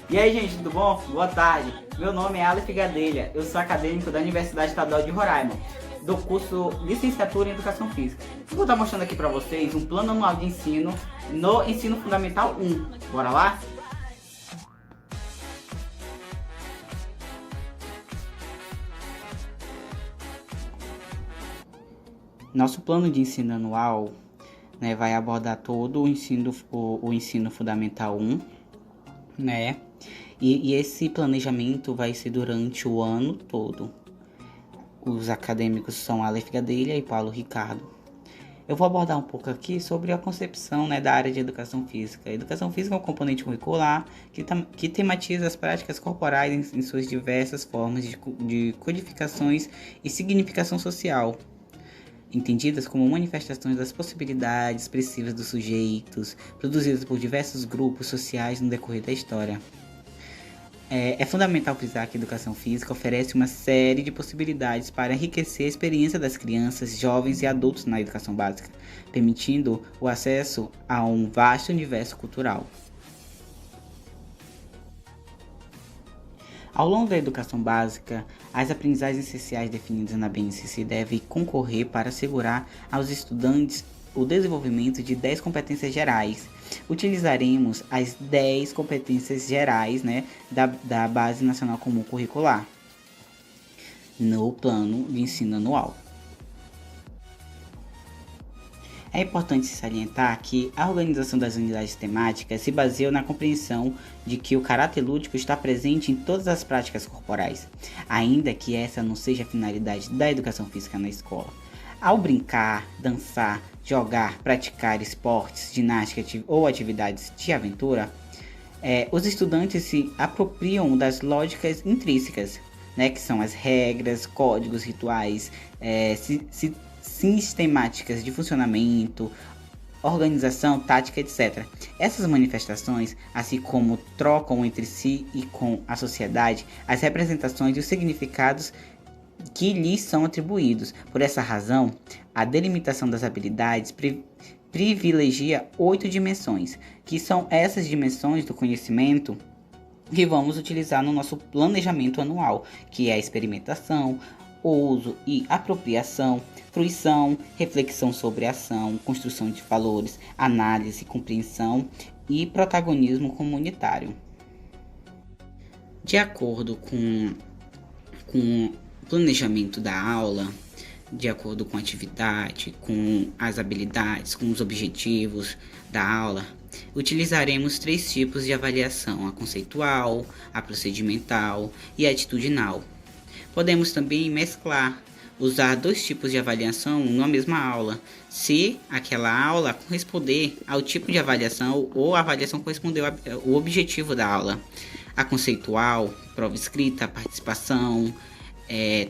E aí, gente, tudo bom? Boa tarde. Meu nome é Aleph Gadelha, eu sou acadêmico da Universidade Estadual de Roraima, do curso Licenciatura em Educação Física. Eu vou estar mostrando aqui para vocês um plano anual de ensino no Ensino Fundamental 1. Bora lá? Nosso plano de ensino anual, né, vai abordar todo o ensino fundamental 1, né? E esse planejamento vai ser durante o ano todo. Os acadêmicos são Aleph Gadelha e Paulo Ricardo. Eu vou abordar um pouco aqui sobre a concepção, né, da área de educação física. A educação física é um componente curricular que tematiza as práticas corporais em suas diversas formas de codificações e significação social, entendidas como manifestações das possibilidades expressivas dos sujeitos, produzidas por diversos grupos sociais no decorrer da história. É fundamental frisar que a educação física oferece uma série de possibilidades para enriquecer a experiência das crianças, jovens e adultos na educação básica, permitindo o acesso a um vasto universo cultural. Ao longo da educação básica, as aprendizagens essenciais definidas na BNCC devem concorrer para assegurar aos estudantes o desenvolvimento de 10 competências gerais. Utilizaremos as 10 competências gerais, né, da Base Nacional Comum Curricular no plano de ensino anual. É importante salientar que a organização das unidades temáticas se baseia na compreensão de que o caráter lúdico está presente em todas as práticas corporais, ainda que essa não seja a finalidade da educação física na escola. Ao brincar, dançar, jogar, praticar esportes, ginástica ou atividades de aventura, os estudantes se apropriam das lógicas intrínsecas, né, que são as regras, códigos, rituais, sistemáticas de funcionamento, organização, tática, etc. Essas manifestações, assim como trocam entre si e com a sociedade as representações e os significados que lhes são atribuídos. Por essa razão, a delimitação das habilidades privilegia 8 dimensões, que são essas dimensões do conhecimento que vamos utilizar no nosso planejamento anual, que é a experimentação, uso e apropriação, fruição, reflexão sobre a ação, construção de valores, análise, compreensão e protagonismo comunitário. De acordo com o planejamento da aula, de acordo com a atividade, com as habilidades, com os objetivos da aula, utilizaremos 3 tipos de avaliação: a conceitual, a procedimental e a atitudinal. Podemos também mesclar, usar 2 tipos de avaliação na mesma aula, se aquela aula corresponder ao tipo de avaliação ou a avaliação corresponder ao objetivo da aula. A conceitual, prova escrita, participação,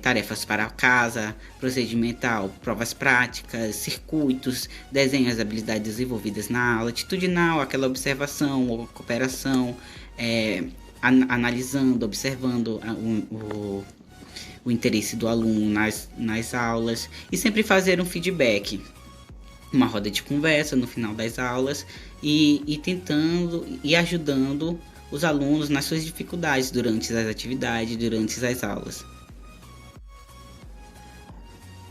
tarefas para casa; procedimental, provas práticas, circuitos, desenho as habilidades desenvolvidas na aula; atitudinal, aquela observação ou cooperação, analisando, observando o interesse do aluno nas aulas, e sempre fazer um feedback, uma roda de conversa no final das aulas e tentando e ajudando os alunos nas suas dificuldades durante as atividades, durante as aulas.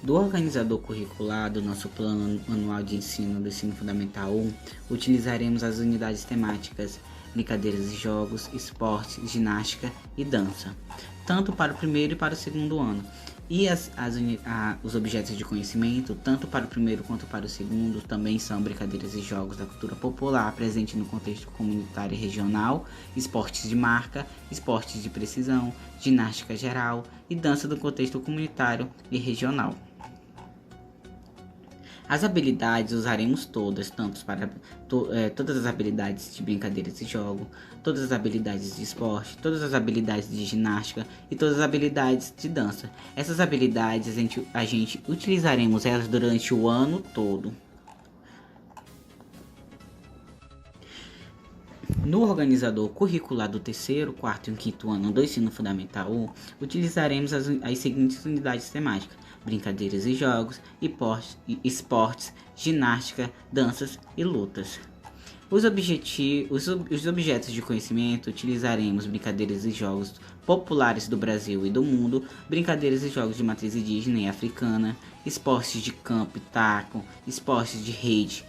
Do organizador curricular do nosso plano anual de ensino do ensino fundamental 1, utilizaremos as unidades temáticas brincadeiras e jogos, esportes, ginástica e dança, tanto para o primeiro e para o segundo ano. E os objetos de conhecimento, tanto para o primeiro quanto para o segundo, também são brincadeiras e jogos da cultura popular, presente no contexto comunitário e regional, esportes de marca, esportes de precisão, ginástica geral e dança do contexto comunitário e regional. As habilidades usaremos todas, tanto para todas as habilidades de brincadeiras e jogo, todas as habilidades de esporte, todas as habilidades de ginástica e todas as habilidades de dança. Essas habilidades a gente utilizaremos elas durante o ano todo. No organizador curricular do terceiro, quarto e quinto ano do ensino fundamental 1, utilizaremos as seguintes unidades temáticas: brincadeiras e jogos, esportes, ginástica, danças e lutas. Os objetos de conhecimento utilizaremos brincadeiras e jogos populares do Brasil e do mundo, brincadeiras e jogos de matriz indígena e africana, esportes de campo e taco, esporte de rede,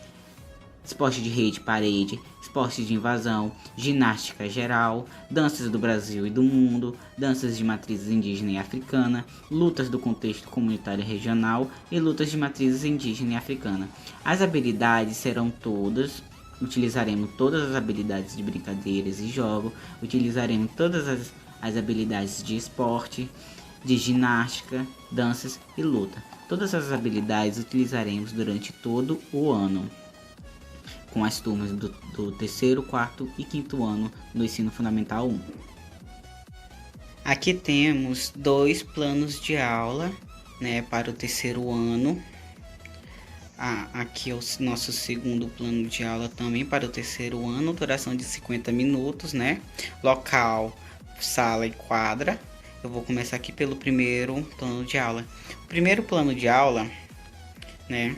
parede, esportes de invasão, ginástica geral, danças do Brasil e do mundo, danças de matrizes indígena e africana, lutas do contexto comunitário e regional e lutas de matrizes indígena e africana. As habilidades serão todas. Utilizaremos todas as habilidades de brincadeiras e jogo, utilizaremos todas as habilidades de esporte, de ginástica, danças e luta. Todas as habilidades utilizaremos durante todo o ano, com as turmas do terceiro, quarto e quinto ano do Ensino Fundamental 1. Aqui temos 2 planos de aula, né, para o terceiro ano. Aqui é o nosso segundo plano de aula também para o terceiro ano, duração de 50 minutos, né? Local, sala e quadra. Eu vou começar aqui pelo primeiro plano de aula. O primeiro plano de aula, né?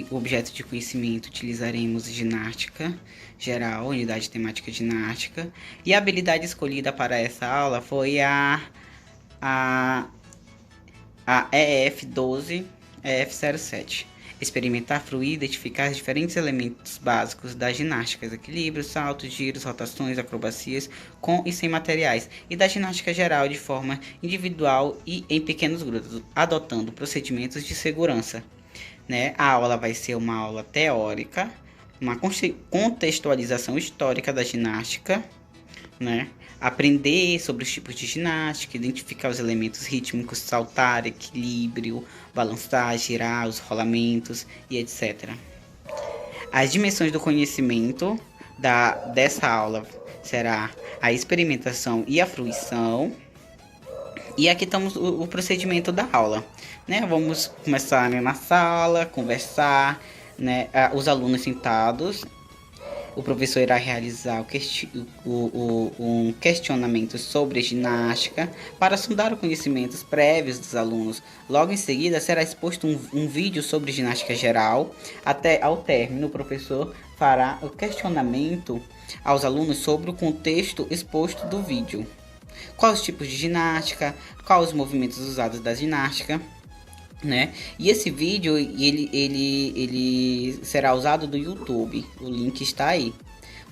Objeto de conhecimento, utilizaremos ginástica geral, unidade temática ginástica. E a habilidade escolhida para essa aula foi a EF12, EF07. Experimentar, fruir, identificar os diferentes elementos básicos da ginástica, equilíbrio, saltos, giros, rotações, acrobacias, com e sem materiais, e da ginástica geral de forma individual e em pequenos grupos, adotando procedimentos de segurança. Né? A aula vai ser uma aula teórica, uma contextualização histórica da ginástica, né? Aprender sobre os tipos de ginástica, identificar os elementos rítmicos, saltar, equilíbrio, balançar, girar, os rolamentos e etc. As dimensões do conhecimento dessa aula será a experimentação e a fruição. E aqui estamos o procedimento da aula, né? Vamos começar, né, na sala, conversar, né? Os alunos sentados. O professor irá realizar um questionamento sobre ginástica para sondar os conhecimentos prévios dos alunos. Logo em seguida, será exposto um vídeo sobre ginástica geral. Até ao término, o professor fará o questionamento aos alunos sobre o contexto exposto do vídeo. Quais os tipos de ginástica, quais os movimentos usados da ginástica, né? E esse vídeo ele será usado do YouTube. O link está aí.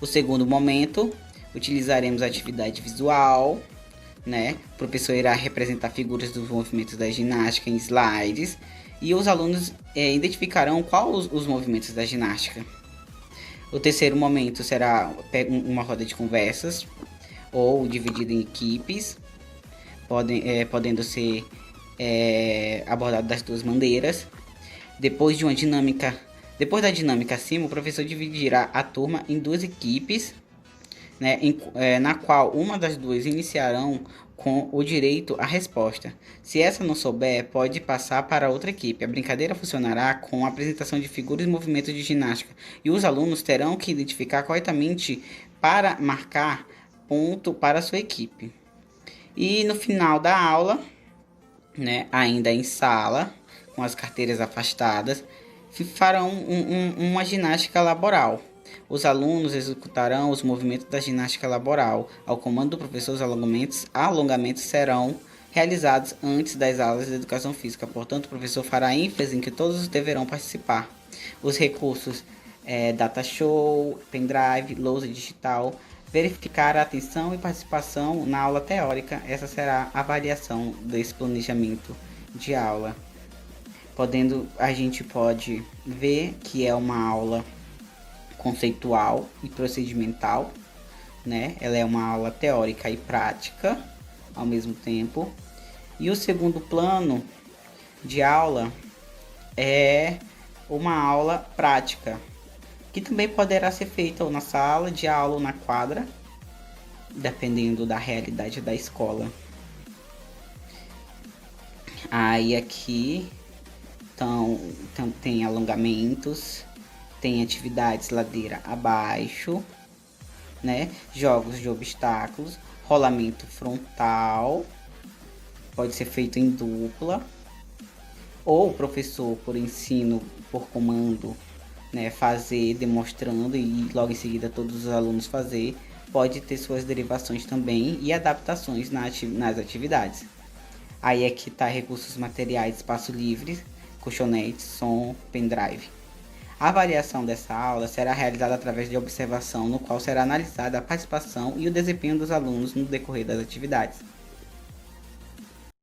O segundo momento, utilizaremos a atividade visual, né? O professor irá representar figuras dos movimentos da ginástica em slides e os alunos identificarão quais os movimentos da ginástica. O terceiro momento será uma roda de conversas ou dividida em equipes, podendo ser abordado das duas maneiras. Depois da dinâmica acima, o professor dividirá a turma em 2 equipes, né, na qual uma das 2 iniciarão com o direito à resposta. Se essa não souber, pode passar para outra equipe. A brincadeira funcionará com a apresentação de figuras e movimentos de ginástica, e os alunos terão que identificar corretamente para marcar ponto para a sua equipe. E no final da aula, né, ainda em sala, com as carteiras afastadas, farão uma ginástica laboral. Os alunos executarão os movimentos da ginástica laboral. Ao comando do professor, os alongamentos serão realizados antes das aulas de educação física. Portanto, o professor fará ênfase em que todos deverão participar. Os recursos data show, pendrive, lousa digital. Verificar a atenção e participação na aula teórica. Essa será a avaliação desse planejamento de aula. A gente pode ver que é uma aula conceitual e procedimental, né? Ela é uma aula teórica e prática ao mesmo tempo. E o segundo plano de aula é uma aula prática, que também poderá ser feita ou na sala de aula ou na quadra, dependendo da realidade da escola. Aí aqui tem alongamentos, tem atividades ladeira abaixo, né? Jogos de obstáculos, rolamento frontal, pode ser feito em dupla, ou o professor por ensino por comando, né, fazer demonstrando e logo em seguida todos os alunos fazer, pode ter suas derivações também e adaptações nas atividades. Aí é que está recursos materiais, espaço livre, colchonete, som, pendrive. A avaliação dessa aula será realizada através de observação, no qual será analisada a participação e o desempenho dos alunos no decorrer das atividades.